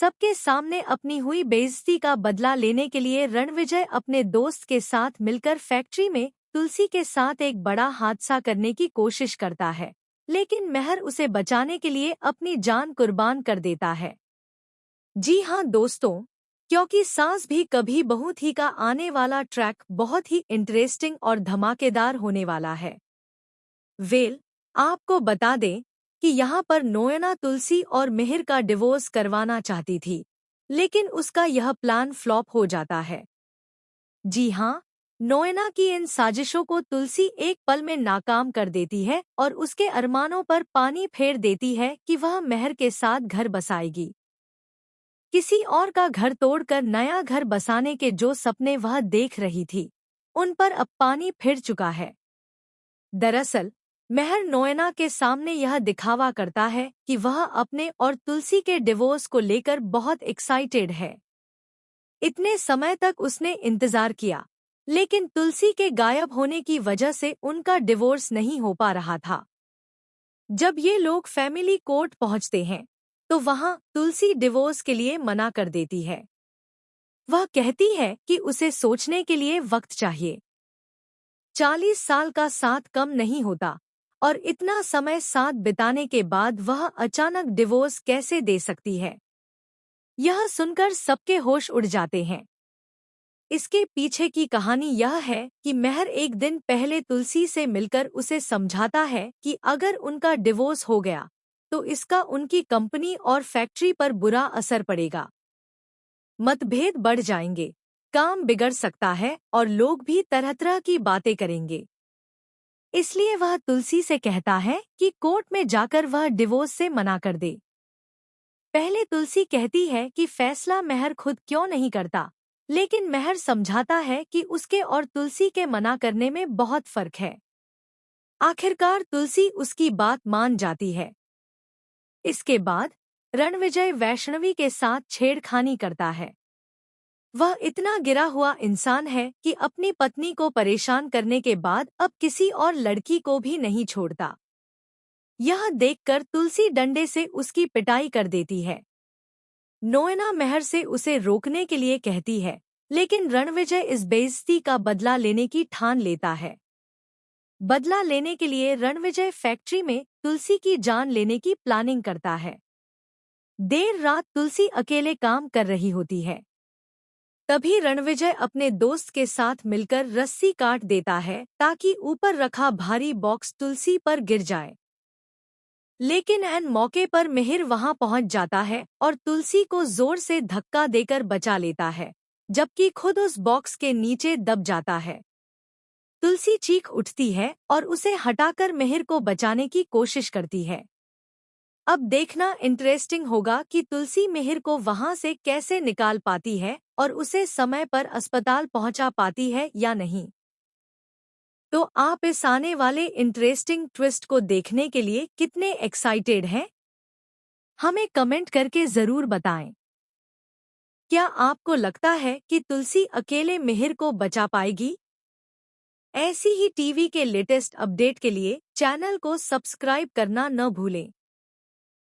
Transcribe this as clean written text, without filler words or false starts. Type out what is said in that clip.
सबके सामने अपनी हुई बेइज्जती का बदला लेने के लिए रणविजय अपने दोस्त के साथ मिलकर फैक्ट्री में तुलसी के साथ एक बड़ा हादसा करने की कोशिश करता है, लेकिन मेहर उसे बचाने के लिए अपनी जान कुर्बान कर देता है। जी हाँ दोस्तों, क्योंकि सांस भी कभी बहू थी का आने वाला ट्रैक बहुत ही इंटरेस्टिंग और धमाकेदार होने वाला है। आपको बता दें कि यहाँ पर नोएना तुलसी और मिहिर का डिवोर्स करवाना चाहती थी, लेकिन उसका यह प्लान फ्लॉप हो जाता है। जी हाँ, नोएना की इन साजिशों को तुलसी एक पल में नाकाम कर देती है और उसके अरमानों पर पानी फेर देती है कि वह मेहर के साथ घर बसाएगी। किसी और का घर तोड़कर नया घर बसाने के जो सपने वह देख रही थी, उन पर अब पानी फिर चुका है। दरअसल मेहर नोएना के सामने यह दिखावा करता है कि वह अपने और तुलसी के डिवोर्स को लेकर बहुत एक्साइटेड है। इतने समय तक उसने इंतजार किया, लेकिन तुलसी के गायब होने की वजह से उनका डिवोर्स नहीं हो पा रहा था। जब ये लोग फैमिली कोर्ट पहुंचते हैं, तो वहां तुलसी डिवोर्स के लिए मना कर देती है। वह कहती है कि उसे सोचने के लिए वक्त चाहिए। 40 साल का साथ कम नहीं होता, और इतना समय साथ बिताने के बाद वह अचानक डिवोर्स कैसे दे सकती है। यह सुनकर सबके होश उड़ जाते हैं। इसके पीछे की कहानी यह है कि मेहर एक दिन पहले तुलसी से मिलकर उसे समझाता है कि अगर उनका डिवोर्स हो गया तो इसका उनकी कंपनी और फैक्ट्री पर बुरा असर पड़ेगा। मतभेद बढ़ जाएंगे, काम बिगड़ सकता है और लोग भी तरह तरह की बातें करेंगे। इसलिए वह तुलसी से कहता है कि कोर्ट में जाकर वह डिवोर्स से मना कर दे। पहले तुलसी कहती है कि फैसला मेहर खुद क्यों नहीं करता, लेकिन मेहर समझाता है कि उसके और तुलसी के मना करने में बहुत फर्क है। आखिरकार तुलसी उसकी बात मान जाती है। इसके बाद रणविजय वैष्णवी के साथ छेड़खानी करता है। वह इतना गिरा हुआ इंसान है कि अपनी पत्नी को परेशान करने के बाद अब किसी और लड़की को भी नहीं छोड़ता। यह देखकर तुलसी डंडे से उसकी पिटाई कर देती है। नोएना मेहर से उसे रोकने के लिए कहती है, लेकिन रणविजय इस बेइज्जती का बदला लेने की ठान लेता है। बदला लेने के लिए रणविजय फैक्ट्री में तुलसी की जान लेने की प्लानिंग करता है। देर रात तुलसी अकेले काम कर रही होती है। तभी रणविजय अपने दोस्त के साथ मिलकर रस्सी काट देता है ताकि ऊपर रखा भारी बॉक्स तुलसी पर गिर जाए। लेकिन ऐन मौके पर मिहिर वहां पहुंच जाता है और तुलसी को जोर से धक्का देकर बचा लेता है, जबकि खुद उस बॉक्स के नीचे दब जाता है। तुलसी चीख उठती है और उसे हटाकर मिहिर को बचाने की कोशिश करती है। अब देखना इंटरेस्टिंग होगा कि तुलसी मिहिर को वहां से कैसे निकाल पाती है और उसे समय पर अस्पताल पहुंचा पाती है या नहीं। तो आप इस आने वाले इंटरेस्टिंग ट्विस्ट को देखने के लिए कितने एक्साइटेड हैं? हमें कमेंट करके जरूर बताएं। क्या आपको लगता है कि तुलसी अकेले मिहिर को बचा पाएगी? ऐसी ही टीवी के लेटेस्ट अपडेट के लिए चैनल को सब्सक्राइब करना न भूलें।